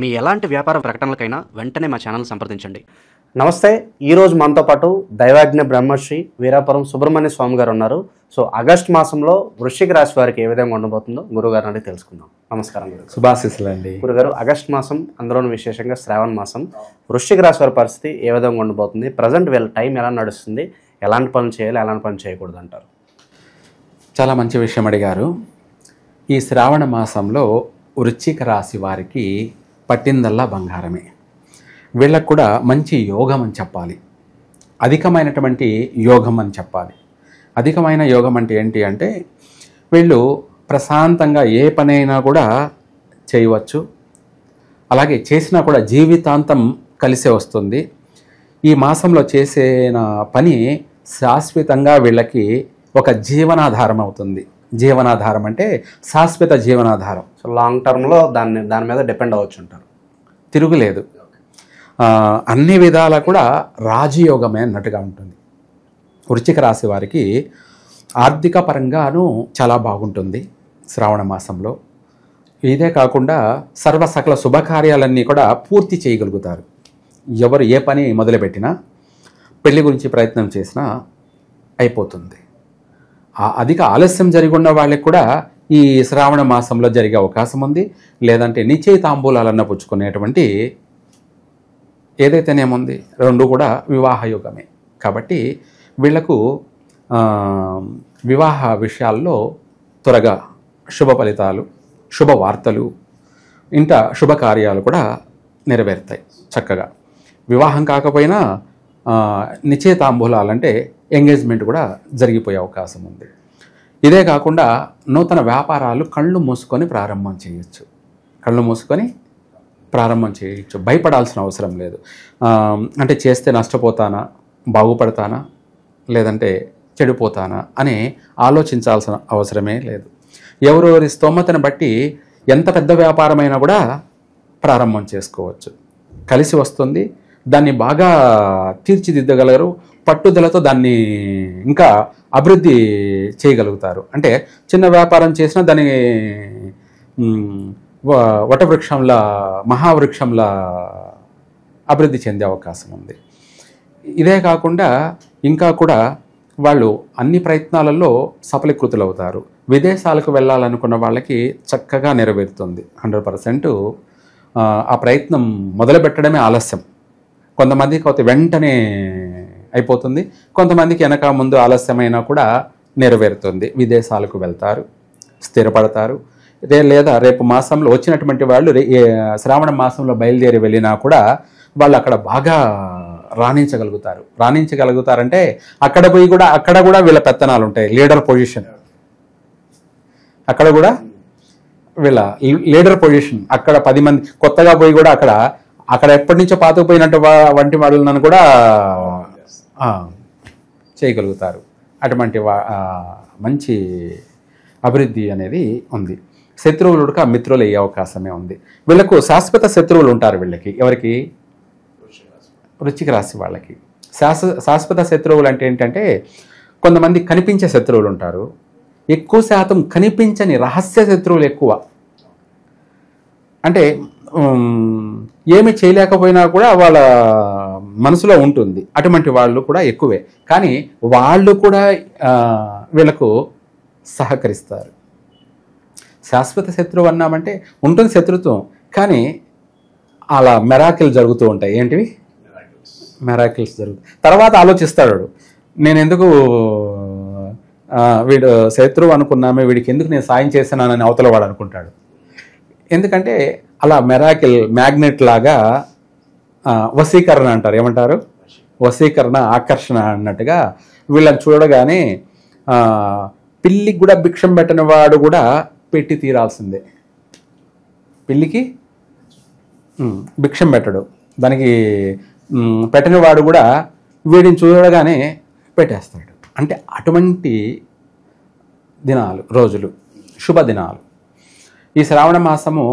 మీ ఎలాంటి వ్యాపార ప్రకటనలకైనా వెంటనే మా ఛానల్ సంప్రదించండి. నమస్తే. ఈరోజు మనతో పాటు దైవాజ్ఞ బ్రహ్మశ్రీ వీరాపురం సుబ్రహ్మణ్య స్వామి గారు ఉన్నారు. సో ఆగస్టు మాసంలో వృశ్చిక రాశి వారికి ఏ విధంగా ఉండబోతుందో గురుగారు అంటే తెలుసుకుందాం. నమస్కారం గురు. శుభాశీస్సులు అండి. గురుగారు, ఆగస్టు మాసం, అందులోనూ విశేషంగా శ్రావణ మాసం, వృశ్చిక రాశి వారి పరిస్థితి ఏ విధంగా ఉండబోతుంది? ప్రజెంట్ వీళ్ళ టైం ఎలా నడుస్తుంది? ఎలాంటి పనులు చేయాలి, ఎలాంటి పనులు చేయకూడదు అంటారు? చాలా మంచి విషయం అడిగారు. ఈ శ్రావణ మాసంలో వృశ్చిక రాశి వారికి పట్టిందల్లా బంగారమే. వీళ్ళకు కూడా మంచి యోగం అని చెప్పాలి, అధికమైనటువంటి యోగం అని చెప్పాలి. అధికమైన యోగం అంటే ఏంటి అంటే వీళ్ళు ప్రశాంతంగా ఏ పనైనా కూడా చేయవచ్చు. అలాగే చేసినా కూడా జీవితాంతం కలిసే వస్తుంది. ఈ మాసంలో చేసిన పని శాశ్వతంగా వీళ్ళకి ఒక జీవనాధారం అవుతుంది. జీవనాధారం అంటే శాశ్వత జీవనాధారం. సో లాంగ్ టర్మ్లో దాని మీద డిపెండ్ అవ్వచ్చు అంటారు. తిరుగులేదు. అన్ని విధాలా కూడా రాజయోగమే అన్నట్టుగా ఉంటుంది. వృశ్చిక రాశి వారికి ఆర్థిక పరంగాను చాలా బాగుంటుంది శ్రావణ మాసంలో. ఇదే కాకుండా సర్వసకల శుభకార్యాలన్నీ కూడా పూర్తి చేయగలుగుతారు. ఎవరు ఏ పని మొదలుపెట్టినా, పెళ్లి గురించి ప్రయత్నం చేసినా అయిపోతుంది. అధిక ఆలస్యం జరిగి ఉన్న వాళ్ళకి కూడా ఈ శ్రావణ మాసంలో జరిగే అవకాశం ఉంది. లేదంటే నిశ్చయ తాంబూలాలన్న పుచ్చుకునేటువంటి ఏదైతేనేముంది, రెండు కూడా వివాహ యుగమే. కాబట్టి వీళ్లకు వివాహ విషయాల్లో త్వరగా శుభ ఫలితాలు, శుభవార్తలు, ఇంట శుభకార్యాలు కూడా నెరవేరుతాయి చక్కగా. వివాహం కాకపోయినా నిశ్చయితాంబూలాలంటే ఎంగేజ్మెంట్ కూడా జరిగిపోయే అవకాశం ఉంది. ఇదే కాకుండా నూతన వ్యాపారాలు కళ్ళు మూసుకొని ప్రారంభం చేయొచ్చు. కళ్ళు మూసుకొని ప్రారంభం చేయొచ్చు. భయపడాల్సిన అవసరం లేదు. అంటే చేస్తే నష్టపోతానా, బాగుపడతానా, లేదంటే చెడిపోతానా అని ఆలోచించాల్సిన అవసరమే లేదు. ఎవరెవరి స్తోమతను బట్టి ఎంత పెద్ద వ్యాపారమైనా కూడా ప్రారంభం చేసుకోవచ్చు. కలిసి వస్తుంది. దాన్ని బాగా తీర్చిదిద్దగలరు. పట్టుదలతో దాన్ని ఇంకా అభివృద్ధి చేయగలుగుతారు. అంటే చిన్న వ్యాపారం చేసినా దాన్ని వటవృక్షంలా, మహావృక్షంలా అభివృద్ధి చెందే అవకాశం ఉంది. ఇదే కాకుండా ఇంకా కూడా వాళ్ళు అన్ని ప్రయత్నాలలో సఫలీకృతులు అవుతారు. విదేశాలకు వెళ్ళాలనుకున్న వాళ్ళకి చక్కగా నెరవేరుతుంది. 100% ఆ ప్రయత్నం మొదలు పెట్టడమే ఆలస్యం. కొంతమందికి అయితే వెంటనే అయిపోతుంది. కొంతమందికి వెనక ముందు ఆలస్యమైనా కూడా నెరవేరుతుంది. విదేశాలకు వెళ్తారు, స్థిరపడతారు. లేదా రేపు మాసంలో వచ్చినటువంటి వాళ్ళు శ్రావణ మాసంలో బయలుదేరి వెళ్ళినా కూడా వాళ్ళు అక్కడ బాగా రాణించగలుగుతారంటే అక్కడ కూడా వీళ్ళ పెత్తనాలు ఉంటాయి. లీడర్ పొజిషన్ అక్కడ కూడా వీళ్ళ లీడర్ పొజిషన్. అక్కడ 10 మంది కొత్తగా పోయి కూడా అక్కడ ఎప్పటి నుంచో పాతుకుపోయినట్టు వంటి వాళ్ళను కూడా చేయగలుగుతారు. అటువంటి మంచి అభివృద్ధి అనేది ఉంది. శత్రువులుగా మిత్రులు అయ్యే అవకాశమే ఉంది. వీళ్ళకు శాశ్వత శత్రువులు ఉంటారు. వీళ్ళకి ఎవరికి? వృశ్చిక రాశి వాళ్ళకి శాశ్వత శత్రువులు అంటే ఏంటంటే కొంతమంది కనిపించే శత్రువులు ఉంటారు. ఎక్కువ శాతం కనిపించని రహస్య శత్రువులు ఎక్కువ. అంటే ఏమి చేయలేకపోయినా కూడా వాళ్ళ మనసులో ఉంటుంది. అటువంటి వాళ్ళు కూడా ఎక్కువే. కానీ వాళ్ళు కూడా వీళ్ళకు సహకరిస్తారు. శాశ్వత శత్రువు అన్నామంటే ఉంటుంది శత్రుత్వం, కానీ అలా మెరాకిల్ జరుగుతూ ఉంటాయి. ఏంటివి? మెరాకిల్స్ జరుగుతాయి. తర్వాత ఆలోచిస్తాడు, నేను ఎందుకు వీడు శత్రువు అనుకున్నామే, వీడికి ఎందుకు నేను సాయం చేశానని అవతల వాడు అనుకుంటాడు. ఎందుకంటే అలా మెరాకిల్ మ్యాగ్నెట్ లాగా వశీకరణ అంటారు. ఏమంటారు? వశీకరణ, ఆకర్షణ అన్నట్టుగా వీళ్ళని చూడగానే పిల్లికి కూడా భిక్షం పెట్టిన వాడు కూడా పెట్టి తీరాల్సిందే. పిల్లికి భిక్షం పెట్టడు, దానికి పెట్టిన వాడు కూడా వీడిని చూడగానే పెట్టేస్తాడు. అంటే అటువంటి దినాలు, రోజులు, శుభదినాలు. ఈ శ్రావణ మాసము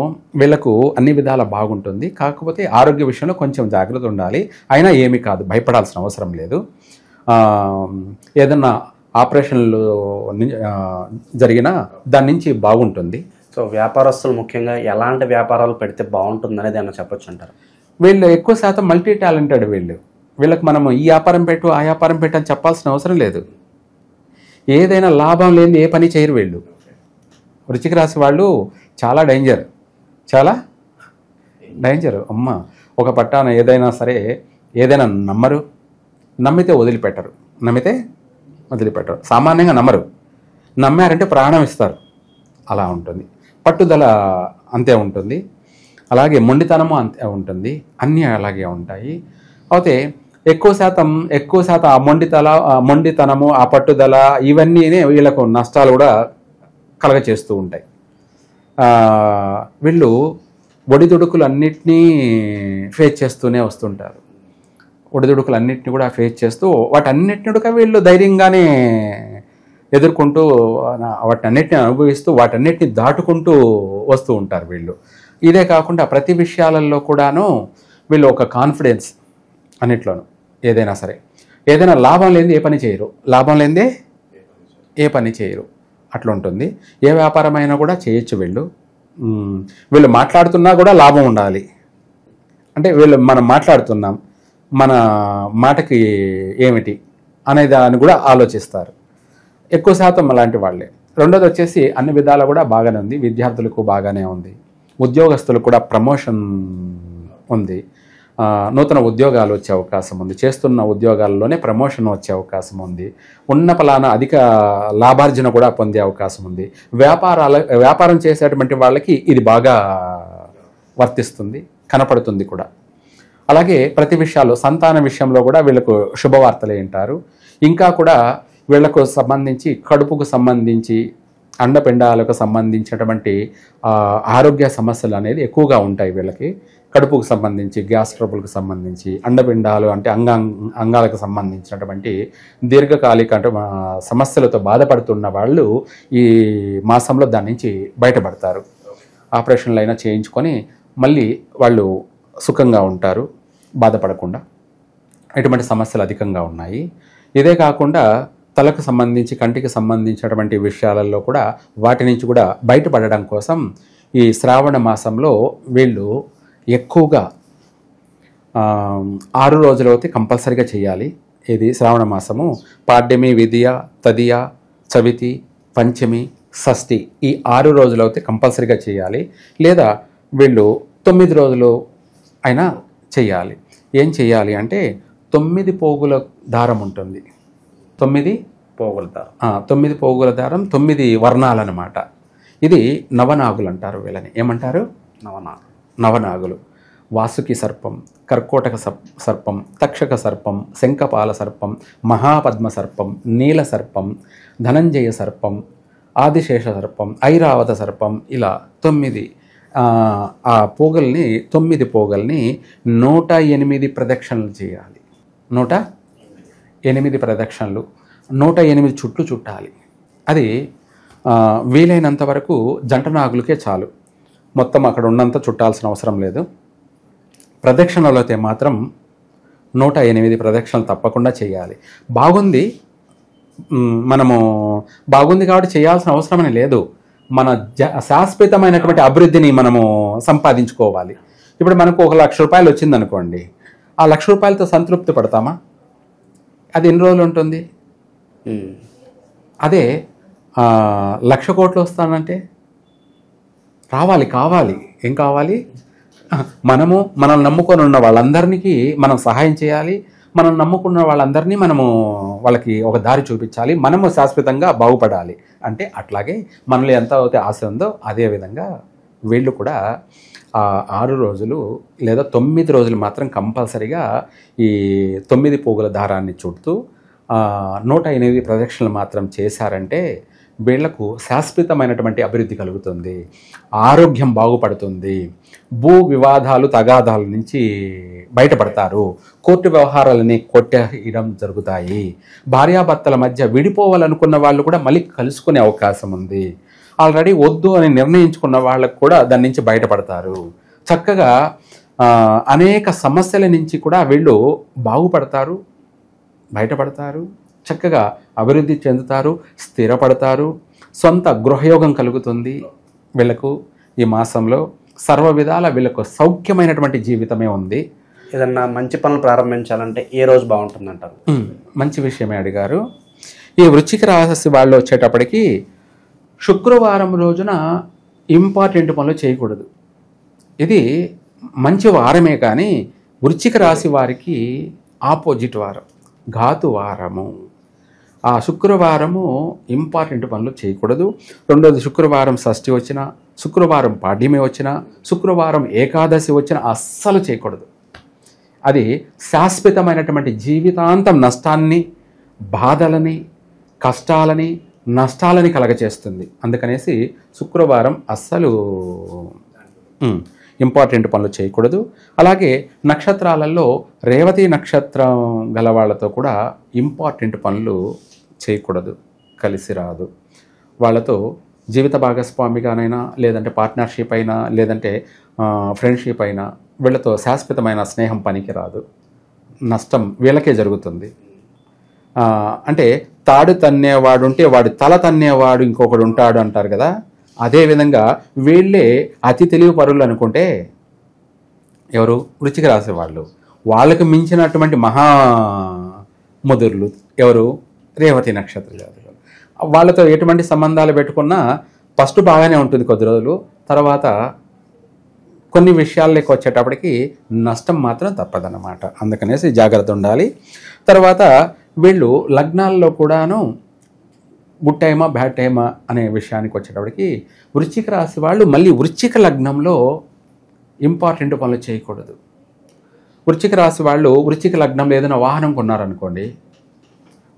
వీళ్ళకు అన్ని విధాల బాగుంటుంది. కాకపోతే ఆరోగ్య విషయంలో కొంచెం జాగ్రత్త ఉండాలి. అయినా ఏమీ కాదు, భయపడాల్సిన అవసరం లేదు. ఏదన్నా ఆపరేషన్లు జరిగినా దాని నుంచి బాగుంటుంది. సో వ్యాపారస్తులు ముఖ్యంగా ఎలాంటి వ్యాపారాలు పెడితే బాగుంటుంది అనేది ఏమైనా చెప్పొచ్చు అంటారు? వీళ్ళు ఎక్కువ శాతం మల్టీ టాలెంటెడ్. వీళ్ళకి మనము ఈ వ్యాపారం పెట్టు ఆ వ్యాపారం పెట్టు అని చెప్పాల్సిన అవసరం లేదు. ఏదైనా లాభం లేని ఏ పని చేయరు వీళ్ళు. వృశ్చిక రాశి వాళ్ళు చాలా డేంజర్ అమ్మ. ఒక పట్టాన ఏదైనా సరే ఏదైనా నమ్మరు, నమ్మితే వదిలిపెట్టరు. సామాన్యంగా నమ్మరు. నమ్మారంటే ప్రాణం ఇస్తారు. అలా ఉంటుంది. పట్టుదల అంతే ఉంటుంది. అలాగే మొండితనము అంతే ఉంటుంది. అన్నీ అలాగే ఉంటాయి. అయితే ఎక్కువ శాతం ఆ మొండితనము, ఆ పట్టుదల ఇవన్నీ వీళ్ళకు నష్టాలు కూడా కలగచేస్తూ ఉంటాయి. వీళ్ళు ఒడిదుడుకులు అన్నిటినీ ఫేస్ చేస్తూనే వస్తుంటారు. ఒడిదుడుకులన్నింటినీ కూడా ఫేస్ చేస్తూ వాటన్నిటిని కూడా వీళ్ళు ధైర్యంగానే ఎదుర్కొంటూ వాటన్నిటిని అనుభవిస్తూ వాటన్నిటిని దాటుకుంటూ వస్తూ ఉంటారు వీళ్ళు. ఇదే కాకుండా ప్రతి విషయాలలో కూడాను వీళ్ళు ఒక కాన్ఫిడెన్స్ అన్నిట్లోనూ. ఏదైనా సరే ఏదైనా లాభం లేనిది ఏ పని చేయరు అట్లా ఉంటుంది. ఏ వ్యాపారమైనా కూడా చేయొచ్చు వీళ్ళు మాట్లాడుతున్నా కూడా లాభం ఉండాలి. అంటే మనం మాట్లాడుతున్నాం, మన మాటకి ఏమిటి అనే దాన్ని కూడా ఆలోచిస్తారు. ఎక్కువ శాతం అలాంటి వాళ్ళే. రెండోది వచ్చేసి అన్ని విధాలు కూడా బాగానే ఉంది. విద్యార్థులకు బాగానే ఉంది. ఉద్యోగస్తులకు కూడా ప్రమోషన్ ఉంది. నూతన ఉద్యోగాలు వచ్చే అవకాశం ఉంది. చేస్తున్న ఉద్యోగాల్లోనే ప్రమోషన్ వచ్చే అవకాశం ఉంది. ఉన్న పలానా అధిక లాభార్జన కూడా పొందే అవకాశం ఉంది. వ్యాపారం చేసేటువంటి వాళ్ళకి ఇది బాగా వర్తిస్తుంది, కనపడుతుంది కూడా. అలాగే ప్రతి విషయాల్లో సంతాన విషయంలో కూడా వీళ్ళకు శుభవార్తలే వింటారు. ఇంకా కూడా వీళ్లకు సంబంధించి కడుపుకు సంబంధించి అండపిండాలకు సంబంధించినటువంటి ఆరోగ్య సమస్యలు అనేది ఎక్కువగా ఉంటాయి వీళ్ళకి. కడుపుకు సంబంధించి, గ్యాస్ ట్రబుల్కి సంబంధించి, అండపిండాలు అంటే అంగాలకు సంబంధించినటువంటి దీర్ఘకాలిక అంటే సమస్యలతో బాధపడుతున్న వాళ్ళు ఈ మాసంలో దాని నుంచి బయటపడతారు. ఆపరేషన్లు అయినా చేయించుకొని మళ్ళీ వాళ్ళు సుఖంగా ఉంటారు, బాధపడకుండా. ఇటువంటి సమస్యలు అధికంగా ఉన్నాయి. ఇదే కాకుండా తలకు సంబంధించి, కంటికి సంబంధించినటువంటి విషయాలలో కూడా వాటి నుంచి కూడా బయటపడడం కోసం ఈ శ్రావణ మాసంలో వీళ్ళు ఎక్కువగా 6 రోజులైతే కంపల్సరీగా చేయాలి. ఇది శ్రావణ మాసము పాడ్యమి, విదియ, తదియ, చవితి, పంచమి, షష్ఠి ఈ 6 రోజులైతే కంపల్సరీగా చేయాలి. లేదా వీళ్ళు 9 రోజులు అయినా చేయాలి. ఏం చేయాలి అంటే 9 పోగుల దారం ఉంటుంది. 9 పోగుల దారం 9 వర్ణాలన్నమాట. ఇది నవనాగులు అంటారు. వీళ్ళని ఏమంటారు? నవనాగులు. వాసుకి సర్పం, కర్కోటక సర్పం, తక్షక సర్పం, శంఖపాల సర్పం, మహాపద్మ సర్పం, నీల సర్పం, ధనంజయ సర్పం, ఆదిశేష సర్పం, ఐరావత సర్పం, ఇలా 9 ఆ పోగల్ని 9 పోగల్ని 108 ప్రదక్షిణలు చేయాలి. 108 ప్రదక్షిణలు, 108 చుట్లు చుట్టాలి. అది వీలైనంత వరకు జంట నాగులకే చాలు. మొత్తం అక్కడ ఉన్నంత చుట్టాల్సిన అవసరం లేదు. ప్రదక్షిణలు అయితే మాత్రం 108 ప్రదక్షిణలు తప్పకుండా చేయాలి. మనము బాగుంది కాబట్టి చేయాల్సిన అవసరమని లేదు. మన శాశ్వతమైనటువంటి అభివృద్ధిని మనము సంపాదించుకోవాలి. ఇప్పుడు మనకు 1,00,000 రూపాయలు వచ్చిందనుకోండి, ఆ 1,00,000 రూపాయలతో సంతృప్తి పడతామా? అది ఎన్ని రోజులు ఉంటుంది? అదే 1,00,000 కోట్లు వస్తానంటే కావాలి. ఏం కావాలి? మనల్ని నమ్ముకొని ఉన్న వాళ్ళందరికీ మనం సహాయం చేయాలి. మనం నమ్ముకున్న వాళ్ళందరినీ వాళ్ళకి ఒక దారి చూపించాలి. మనము శాశ్వతంగా బాగుపడాలి. అంటే అట్లాగే మనలో ఎంత అయితే ఆశ ఉందో అదే విధంగా వీళ్ళు కూడా 6 రోజులు లేదా 9 రోజులు మాత్రం కంపల్సరీగా ఈ 9 పోగుల దారాన్ని చుడుతూ 108 ప్రదక్షిణలు మాత్రం చేశారంటే వీళ్లకు శాశ్వతమైనటువంటి అభివృద్ధి కలుగుతుంది, ఆరోగ్యం బాగుపడుతుంది, భూ వివాదాలు తగాదాల నుంచి బయటపడతారు, కోర్టు వ్యవహారాలని కొట్టేయడం జరుగుతాయి, భార్యాభర్తల మధ్య విడిపోవాలనుకున్న వాళ్ళు కూడా మళ్ళీ కలుసుకునే అవకాశం ఉంది, ఆల్రెడీ వద్దు అని నిర్ణయించుకున్న వాళ్ళకు కూడా దాని నుంచి బయటపడతారు. చక్కగా అనేక సమస్యల నుంచి కూడా వీళ్ళు బాగుపడతారు, బయటపడతారు, చక్కగా అభివృద్ధి చెందుతారు, స్థిరపడతారు, సొంత గృహయోగం కలుగుతుంది, వీళ్ళకు ఈ మాసంలో సర్వ విధాల వీళ్ళకు సౌఖ్యమైనటువంటి జీవితమే ఉంది. ఏదన్నా మంచి పనులు ప్రారంభించాలంటే ఏ రోజు బాగుంటుందంటారు? మంచి విషయమే అడిగారు. ఈ వృశ్చిక రాశి వాళ్ళు వచ్చేటప్పటికి శుక్రవారం రోజున ఇంపార్టెంట్ పనులు చేయకూడదు. ఇది మంచి వారమే, కానీ వృశ్చిక రాశి వారికి ఆపోజిట్ వారం, ఘాతు వారము. ఆ శుక్రవారము ఇంపార్టెంట్ పనులు చేయకూడదు. రెండోది, శుక్రవారం షష్ఠి వచ్చినా, శుక్రవారం పాడ్యమి వచ్చినా, శుక్రవారం ఏకాదశి వచ్చినా అస్సలు చేయకూడదు. అది శాశ్వతమైనటువంటి జీవితాంతం నష్టాన్ని, బాధలని, కష్టాలని, నష్టాలని కలగచేస్తుంది. అందుకనేసి శుక్రవారం అస్సలు ఇంపార్టెంట్ పనులు చేయకూడదు. అలాగే నక్షత్రాలలో రేవతి నక్షత్రం గల వాళ్ళతో కూడా ఇంపార్టెంట్ పనులు చేయకూడదు, కలిసి రాదు. వాళ్ళతో జీవిత భాగస్వామిగానైనా, లేదంటే పార్ట్నర్షిప్ అయినా, లేదంటే ఫ్రెండ్షిప్ అయినా వీళ్ళతో శాశ్వతమైన స్నేహం పనికి రాదు. నష్టం వీళ్ళకే జరుగుతుంది. అంటే తాడు తన్నేవాడు ఉంటే వాడు తల తన్నేవాడు ఇంకొకడు ఉంటాడు అంటారు కదా. అదేవిధంగా వీళ్ళే అతి తెలివి పరులు అనుకుంటే ఎవరు? వృశ్చిక రాశి వాళ్ళు. వాళ్ళకు మించినటువంటి మహా ముదుర్లు ఎవరు? రేవతి నక్షత్రం జాతకులు. వాళ్ళతో ఎటువంటి సంబంధాలు పెట్టుకున్నా ఫస్ట్ బాగానే ఉంటుంది కొద్ది రోజులు, తర్వాత కొన్ని విషయాల్లోకి వచ్చేటప్పటికి నష్టం మాత్రం తప్పదన్నమాట. అందుకనేసి జాగ్రత్త ఉండాలి. తర్వాత వీళ్ళు లగ్నాల్లో కూడాను గుడ్ టైమా బ్యాడ్ టైమా అనే విషయానికి వచ్చేటప్పటికి వృశ్చిక రాశి వాళ్ళు మళ్ళీ వృశ్చిక లగ్నంలో ఇంపార్టెంట్ పనులు చేయకూడదు. వృశ్చిక రాశి వాళ్ళు వృశ్చిక లగ్నంలో ఏదైనా వాహనం కొన్నారనుకోండి,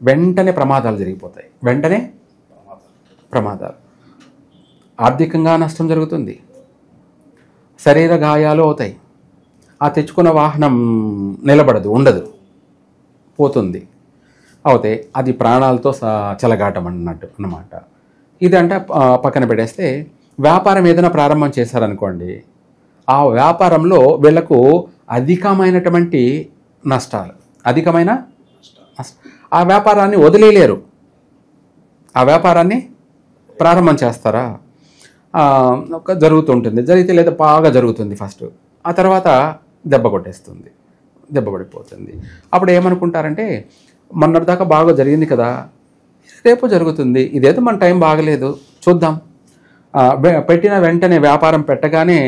వెంటనే ప్రమాదాలు జరిగిపోతాయి. వెంటనే ప్రమాదాలు, ఆర్థికంగా నష్టం జరుగుతుంది, శరీర గాయాలు అవుతాయి. ఆ తెచ్చుకున్న వాహనం నిలబడదు, ఉండదు, పోతుంది, అవుతే అది ప్రాణాలతో చెలగాటం అన్నట్టు అన్నమాట. ఇదంటే పక్కన పెట్టేస్తే వ్యాపారం ఏదైనా ప్రారంభం చేశారనుకోండి, ఆ వ్యాపారంలో వీళ్ళకు అధికమైనటువంటి నష్టాలు, అధికమైన ఆ వ్యాపారాన్ని వదిలేయలేరు. ఆ వ్యాపారాన్ని ప్రారంభం చేస్తారా, జరుగుతుంటుంది, జరిగితే లేదా బాగా జరుగుతుంది ఫస్ట్, ఆ తర్వాత దెబ్బ కొట్టేస్తుంది, దెబ్బ పడిపోతుంది. అప్పుడు ఏమనుకుంటారంటే మొన్నటిదాకా బాగా జరిగింది కదా, రేపు జరుగుతుంది, ఇదేదో మన టైం బాగలేదు చూద్దాం. పెట్టిన వెంటనే వ్యాపారం పెట్టగానే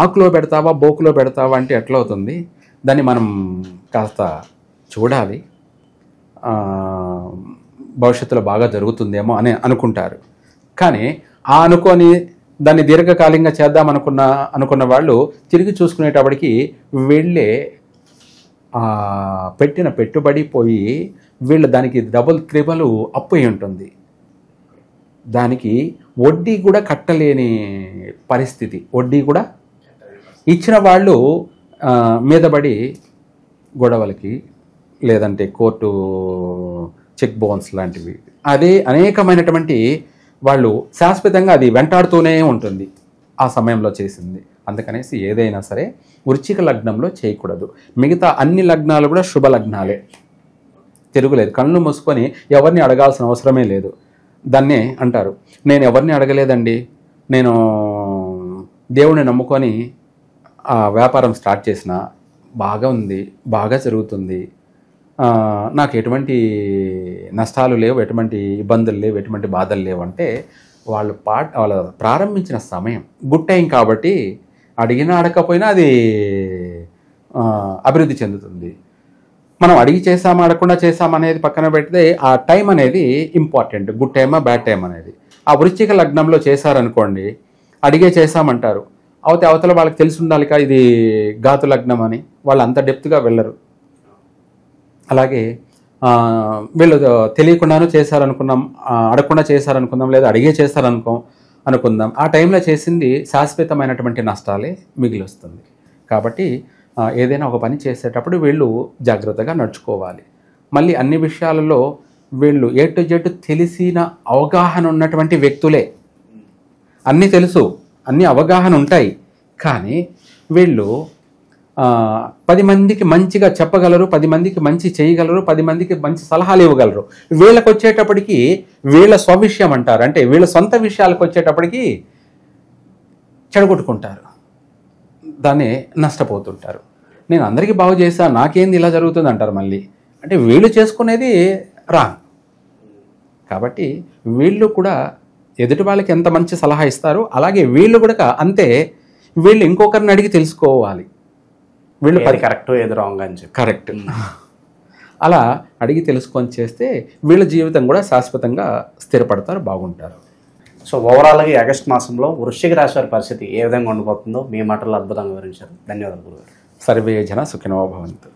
ఆకులో పెడతావా బోకులో పెడతావా అంటే ఎట్లా అవుతుంది? దాన్ని మనం కాస్త చూడాలి, భవిష్యత్తులో బాగా జరుగుతుందేమో అని అనుకుంటారు. కానీ ఆ అనుకొని దాన్ని దీర్ఘకాలికంగా అనుకున్న వాళ్ళు తిరిగి చూసుకునేటప్పటికి వీళ్ళే పెట్టిన పెట్టుబడి పోయి వీళ్ళు దానికి డబుల్ త్రిబుల్ అప్పు అయి ఉంటుంది. దానికి వడ్డీ కూడా కట్టలేని పరిస్థితి, వడ్డీ కూడా ఇచ్చిన వాళ్ళు మీదబడి గొడవలకి, లేదంటే కోర్టు చెక్ బౌన్స్ లాంటివి, అదే అనేకమైనటువంటి వాళ్ళు శాశ్వతంగా అది వెంటాడుతూనే ఉంటుంది ఆ సమయంలో చేసింది. అందుకనేసి ఏదైనా సరే వృశ్చిక లగ్నంలో చేయకూడదు. మిగతా అన్ని లగ్నాలు కూడా శుభ లగ్నాలే, తిరుగులేదు. కళ్ళు మూసుకొని ఎవరిని అడగాల్సిన అవసరమే లేదు. దాన్నే అంటారు, నేను ఎవరిని అడగలేదండి, నేను దేవుణ్ణి నమ్ముకొని ఆ వ్యాపారం స్టార్ట్ చేసిన, బాగా ఉంది, బాగా జరుగుతుంది, నాకు ఎటువంటి నష్టాలు లేవు, ఎటువంటి ఇబ్బందులు లేవు, ఎటువంటి బాధలు లేవు అంటే వాళ్ళు ప్రారంభించిన సమయం గుడ్ టైం కాబట్టి అడిగినా అడగకపోయినా అది అభివృద్ధి చెందుతుంది. మనం అడిగి చేసామా అడగకుండా చేసామా అనేది పక్కన పెడితే ఆ టైం అనేది ఇంపార్టెంట్, గుడ్ టైమా బ్యాడ్ టైం అనేది. ఆ వృశ్చిక లగ్నంలో చేశారనుకోండి, అడిగే చేశామంటారు, అవతల వాళ్ళకి తెలిసి ఉండాలి కదా ఇది ఘాతు లగ్నం అని, వాళ్ళు అంత డెప్త్గా వెళ్ళరు. అలాగే వీళ్ళు తెలియకుండానూ చేశారనుకున్నాం, అడగకుండా చేశారనుకుందాం, లేదా అడిగే చేశారనుకుందాం, ఆ టైంలో చేసింది శాశ్వతమైనటువంటి నష్టాలే మిగిలి వస్తుంది. కాబట్టి ఏదైనా ఒక పని చేసేటప్పుడు వీళ్ళు జాగ్రత్తగా నడుచుకోవాలి. మళ్ళీ అన్ని విషయాలలో వీళ్ళు ఏ టు జెడ్ తెలిసిన అవగాహన ఉన్నటువంటి వ్యక్తులే. అన్నీ తెలుసు, అన్ని అవగాహన ఉంటాయి, కానీ వీళ్ళు 10 మందికి మంచిగా చెప్పగలరు, 10 మందికి మంచి చేయగలరు, 10 మందికి మంచి సలహాలు ఇవ్వగలరు. వీళ్ళకి వచ్చేటప్పటికి వీళ్ళ స్వవిషయం అంటారు, అంటే వీళ్ళ సొంత విషయాలకు వచ్చేటప్పటికి చెడగొట్టుకుంటారు, దాన్ని నష్టపోతుంటారు. నేను అందరికీ బాగు చేశా, నాకేంది ఇలా జరుగుతుంది అంటారు మళ్ళీ. అంటే వీళ్ళు చేసుకునేది రాంగ్. కాబట్టి వీళ్ళు కూడా ఎదుటి వాళ్ళకి ఎంత మంచి సలహా ఇస్తారో అలాగే వీళ్ళు కూడా అంతే. వీళ్ళు ఇంకొకరిని అడిగి తెలుసుకోవాలి, వీళ్ళు ఏది కరెక్ట్ ఏది రాంగ్ అని చెప్పి. కరెక్ట్ అలా అడిగి తెలుసుకొని చేస్తే వీళ్ళ జీవితం కూడా శాశ్వతంగా స్థిరపడతారు, బాగుంటారు. సో ఓవరాల్గా ఈ ఆగస్ట్ మాసంలో వృశ్చిక రాశి వారి పరిస్థితి ఏ విధంగా ఉండబోతుందో మీ మాటల్లో అద్భుతంగా వివరించారు. ధన్యవాదాలు గురుగారు. సర్వే జన సుఖినో భవంతు.